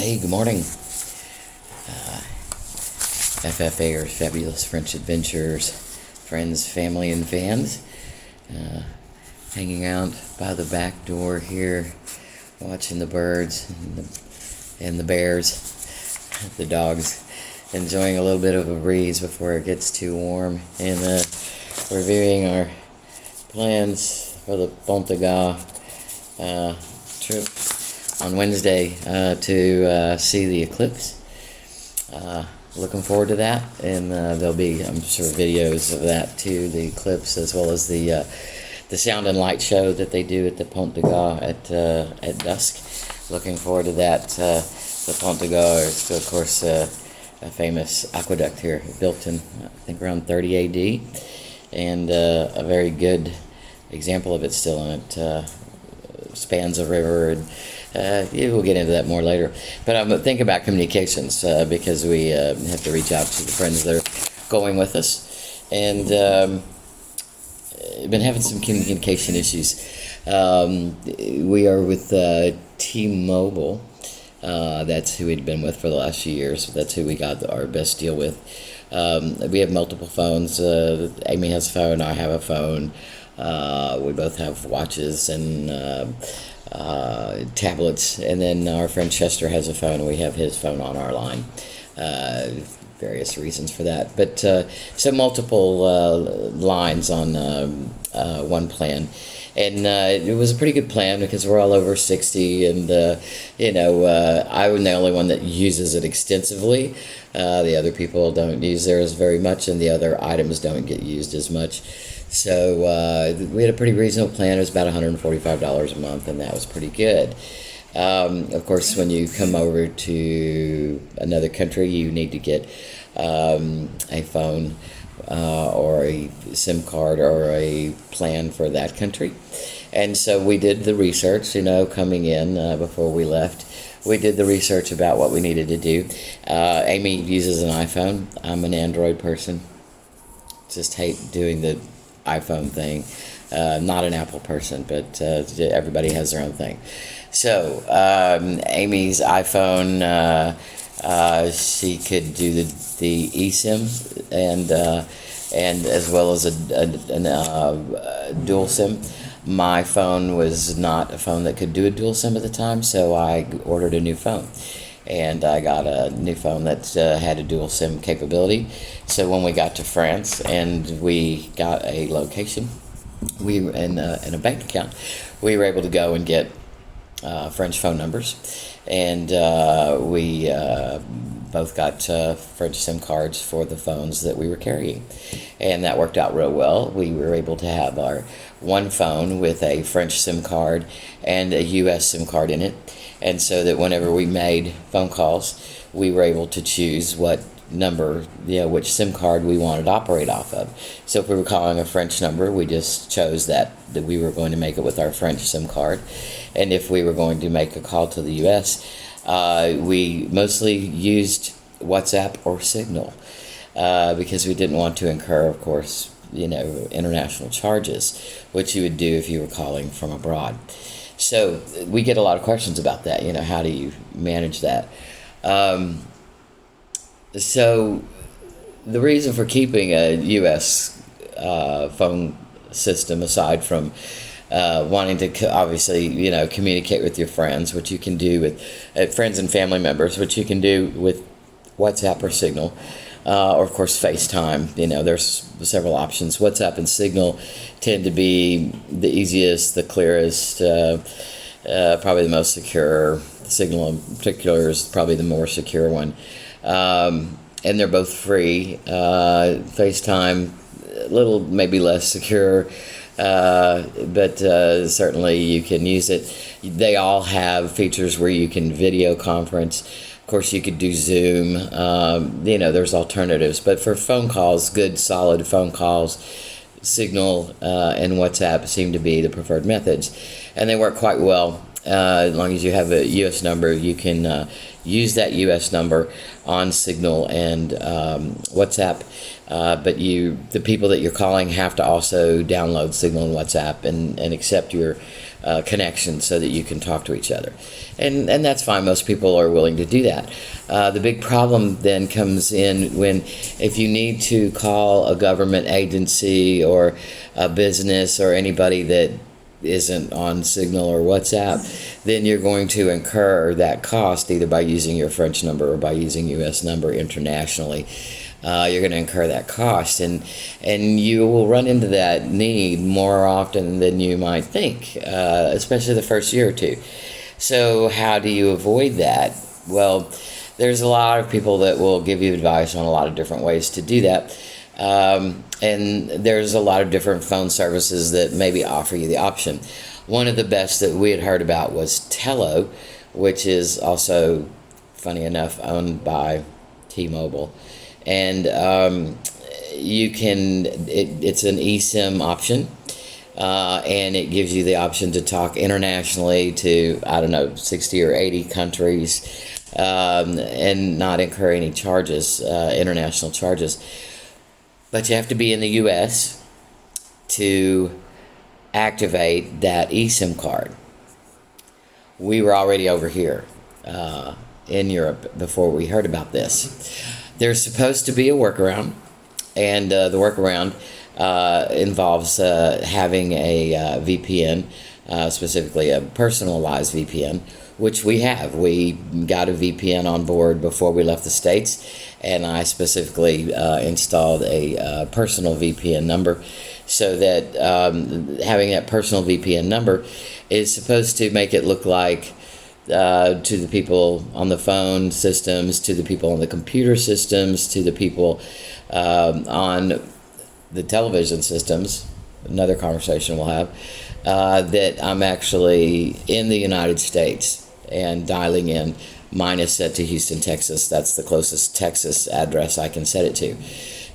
Hey, good morning. FFAers, Fabulous French Adventures, friends, family, and fans. Hanging out by the back door here, watching the birds and the bears, the dogs, enjoying a little bit of a breeze before it gets too warm, and reviewing our plans for the Ponte trip on Wednesday to see the eclipse. Looking forward to that, and there'll be, I'm sure, videos of that too, the eclipse, as well as the sound and light show that they do at the Ponte at dusk. Looking forward to that. The Ponte is, of course, a famous aqueduct here, built in, I think, around 30 AD, and a very good example of it still, and it spans a river, and we'll get into that more later. But I'm thinking about communications because we have to reach out to the friends that are going with us, and been having some communication issues. We are with T-Mobile. That's who we'd been with for the last few years. That's who we got our best deal with. We have multiple phones. Amy has a phone. I have a phone. We both have watches and tablets, and then our friend Chester has a phone, and we have his phone on our line. Various reasons for that, but so multiple lines on one plan, and it was a pretty good plan because we're all over 60, and I'm the only one that uses it extensively. The other people don't use theirs very much, and the other items don't get used as much. So we had a pretty reasonable plan. It was about $145 a month, and that was pretty good. Of course, when you come over to another country, you need to get a phone or a SIM card or a plan for that country. And so we did the research, coming in before we left. We did the research about what we needed to do. Amy uses an iPhone. I'm an Android person. Just hate doing the iPhone thing. Not an Apple person, but everybody has their own thing. So Amy's iPhone, she could do the eSIM and as well as a dual SIM. My phone was not a phone that could do a dual SIM at the time, so I ordered a new phone. And I got a new phone that had a dual SIM capability. So when we got to France and we got a location, and a bank account, we were able to go and get French phone numbers, and we both got French SIM cards for the phones that we were carrying, and that worked out real well. We were able to have our one phone with a French SIM card and a U.S. SIM card in it, and so that whenever we made phone calls, we were able to choose what number, which SIM card we wanted to operate off of. So if we were calling a French number, we just chose that we were going to make it with our French SIM card. And if we were going to make a call to the U.S., we mostly used WhatsApp or Signal because we didn't want to incur, of course, international charges, which you would do if you were calling from abroad. So we get a lot of questions about that. How do you manage that? So the reason for keeping a U.S. Phone system, aside from wanting to obviously communicate with your friends, which you can do with friends and family members, which you can do with WhatsApp or Signal, or of course FaceTime. There's several options. WhatsApp and Signal tend to be the easiest, the clearest, probably the most secure. Signal in particular is probably the more secure one. And they're both free. FaceTime, a little maybe less secure, but certainly you can use it. They all have features where you can video conference. Of course, you could do Zoom. There's alternatives. But for phone calls, good, solid phone calls, Signal and WhatsApp seem to be the preferred methods. And they work quite well. As long as you have a U.S. number, you can use that U.S. number on Signal and WhatsApp. But the people that you're calling have to also download Signal and WhatsApp and accept your connection so that you can talk to each other. And that's fine. Most people are willing to do that. The big problem then comes in if you need to call a government agency or a business or anybody that isn't on Signal or WhatsApp, then you're going to incur that cost either by using your French number or by using U.S. number internationally. You're going to incur that cost, and you will run into that need more often than you might think, especially the first year or two. So how do you avoid that? Well, there's a lot of people that will give you advice on a lot of different ways to do that. And there's a lot of different phone services that maybe offer you the option. One of the best that we had heard about was Tello, which is also, funny enough, owned by T-Mobile. And it's an eSIM option, and it gives you the option to talk internationally to, 60 or 80 countries, and not incur any charges, international charges. But you have to be in the U.S. to activate that eSIM card. We were already over here in Europe before we heard about this. There's supposed to be a workaround, and the workaround involves having a VPN, specifically a personalized VPN, which we have. We got a VPN on board before we left the States, and I specifically installed a personal VPN number so that having that personal VPN number is supposed to make it look like to the people on the phone systems, to the people on the computer systems, to the people on the television systems, another conversation we'll have, that I'm actually in the United States and dialing in. Mine is set to Houston, Texas. That's the closest Texas address I can set it to.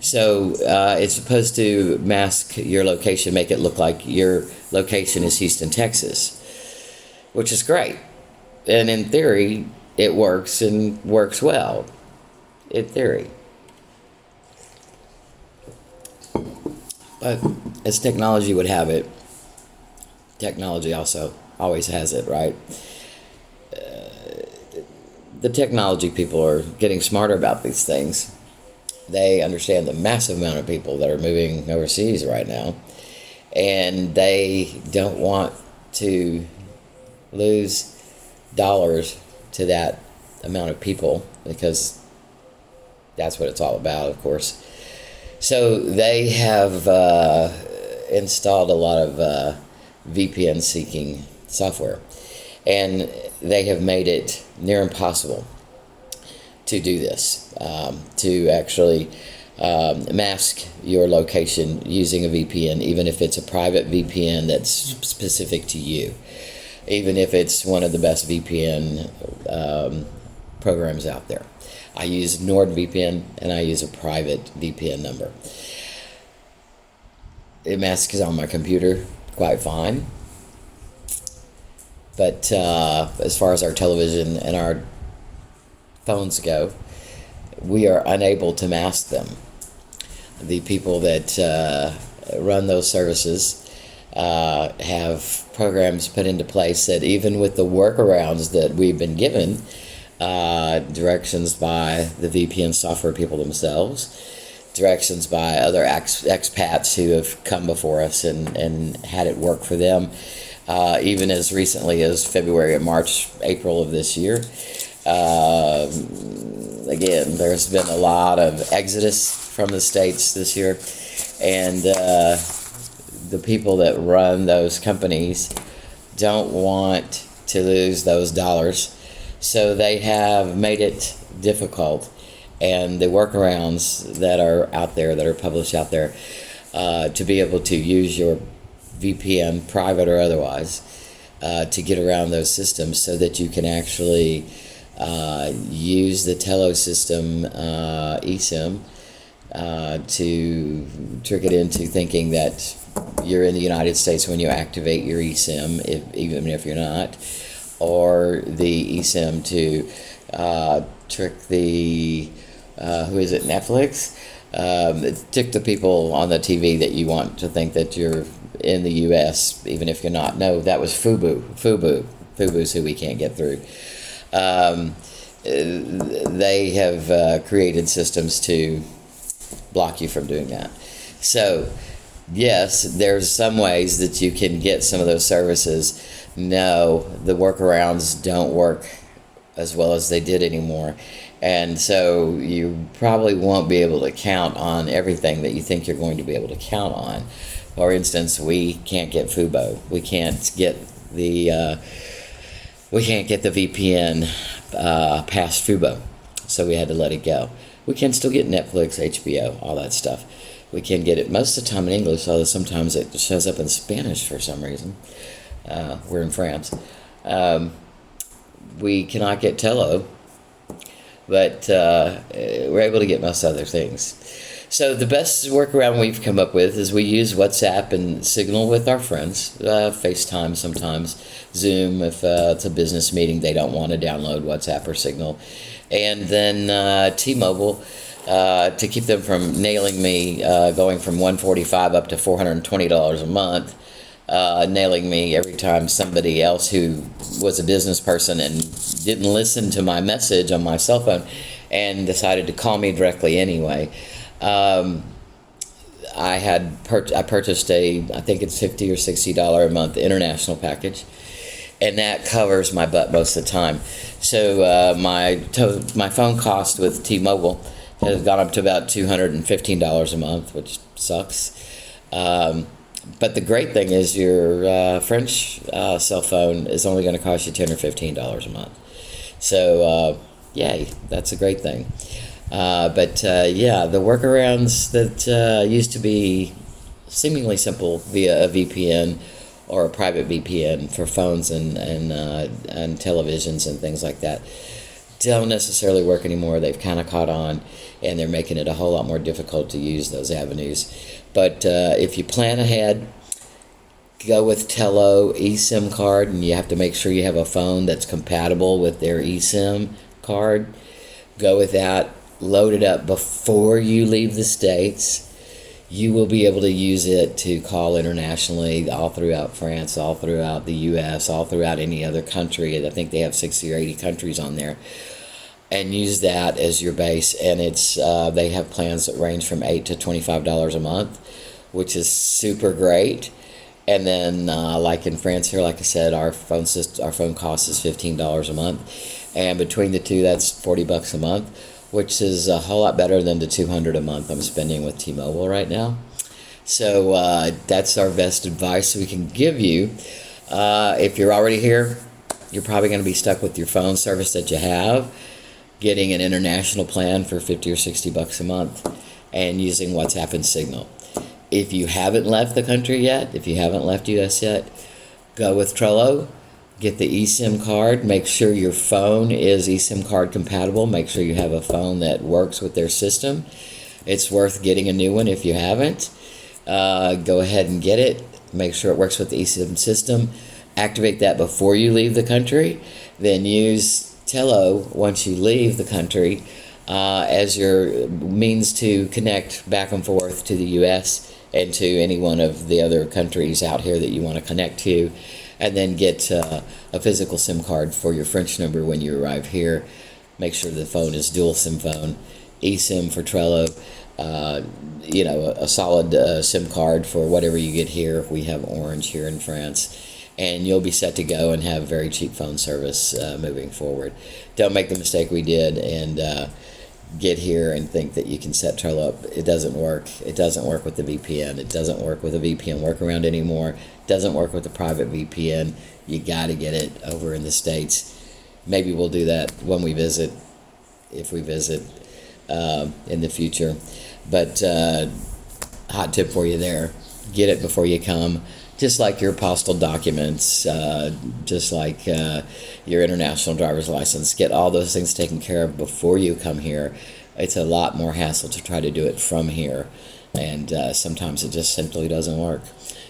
So it's supposed to mask your location, make it look like your location is Houston, Texas, which is great. And in theory, it works and works well. In theory. But as technology would have it, technology also always has it, right? The technology people are getting smarter about these things. They understand the massive amount of people that are moving overseas right now, and they don't want to lose dollars to that amount of people, because that's what it's all about, of course. So they have installed a lot of VPN seeking software, and they have made it near impossible to do this, to actually mask your location using a VPN, even if it's a private VPN that's specific to you, even if it's one of the best VPN programs out there. I use NordVPN, and I use a private VPN number. It masks on my computer quite fine, but as far as our television and our phones go, we are unable to mask them. The people that run those services have programs put into place that, even with the workarounds that we've been given, directions by the VPN software people themselves, directions by other expats who have come before us and had it work for them, even as recently as February or March, April of this year. Again, there's been a lot of exodus from the States this year, and the people that run those companies don't want to lose those dollars, so they have made it difficult. And the workarounds that are out there, that are published out there, to be able to use your VPN, private or otherwise, to get around those systems, so that you can actually use the Tello system eSIM to trick it into thinking that you're in the United States when you activate your eSIM, even if you're not, or the eSIM to trick the who is it, Netflix? Trick the people on the TV that you want to think that you're in the U.S. even if you're not. No, that was Fubu's who we can't get through. They have created systems to block you from doing that. So, yes, there's some ways that you can get some of those services. No, the workarounds don't work as well as they did anymore. And so you probably won't be able to count on everything that you think you're going to be able to count on. For instance, we can't get Fubo. We can't get the VPN past Fubo, so we had to let it go. We can still get Netflix, HBO, all that stuff. We can get it most of the time in English, although sometimes it shows up in Spanish for some reason. We're in France. We cannot get Tello, but we're able to get most other things. So the best workaround we've come up with is we use WhatsApp and Signal with our friends, FaceTime sometimes, Zoom if it's a business meeting, they don't want to download WhatsApp or Signal, and then T-Mobile to keep them from nailing me, going from $145 up to $420 a month, nailing me every time somebody else who was a business person and didn't listen to my message on my cell phone and decided to call me directly anyway. I purchased I think it's $50 or $60 a month international package, and that covers my butt most of the time. So my phone cost with T-Mobile has gone up to about $215 a month, which sucks. But the great thing is your French cell phone is only going to cost you $10 or $15 a month. So yay, that's a great thing. But the workarounds that used to be seemingly simple via a VPN or a private VPN for phones and televisions and things like that don't necessarily work anymore. They've kind of caught on, and they're making it a whole lot more difficult to use those avenues. But if you plan ahead, go with Tello eSIM card, and you have to make sure you have a phone that's compatible with their eSIM card. Go with that. Load it up before you leave the States. You will be able to use it to call internationally all throughout France, all throughout the U.S., all throughout any other country. I think they have 60 or 80 countries on there. And use that as your base. And it's they have plans that range from $8 to $25 a month, which is super great. And then, like in France here, like I said, our phone cost is $15 a month. And between the two, that's $40 a month, which is a whole lot better than the $200 a month I'm spending with T-Mobile right now. So that's our best advice we can give you. If you're already here, you're probably going to be stuck with your phone service that you have, getting an international plan for $50 or $60 a month, and using WhatsApp and Signal. If you haven't left the country yet, if you haven't left US yet, go with Trello. Get the eSIM card. Make sure your phone is eSIM card compatible. Make sure you have a phone that works with their system. It's worth getting a new one if you haven't. Go ahead and get it. Make sure it works with the eSIM system. Activate that before you leave the country. Then use Tello once you leave the country as your means to connect back and forth to the U.S. and to any one of the other countries out here that you want to connect to. And then get a physical SIM card for your French number when you arrive here. Make sure the phone is dual SIM phone, eSIM for Trello, a solid SIM card for whatever you get here. We have Orange here in France. And you'll be set to go and have very cheap phone service moving forward. Don't make the mistake we did and get here and think that you can set Trello up. It doesn't work. It doesn't work with the VPN. It doesn't work with a VPN workaround anymore. It doesn't work with the private VPN. You got to get it over in the States. Maybe we'll do that when we visit, if we visit in the future. But hot tip for you there. Get it before you come. Just like your postal documents, just like your international driver's license. Get all those things taken care of before you come here. It's a lot more hassle to try to do it from here, and sometimes it just simply doesn't work.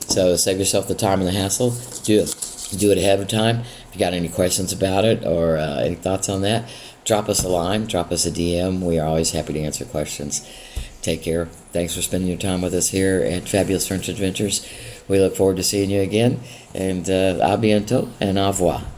So save yourself the time and the hassle. Do it ahead of time. If you got any questions about it or any thoughts on that, drop us a line, drop us a DM. We are always happy to answer questions. Take care. Thanks for spending your time with us here at Fabulous French Adventures. We look forward to seeing you again. And à bientôt and au revoir.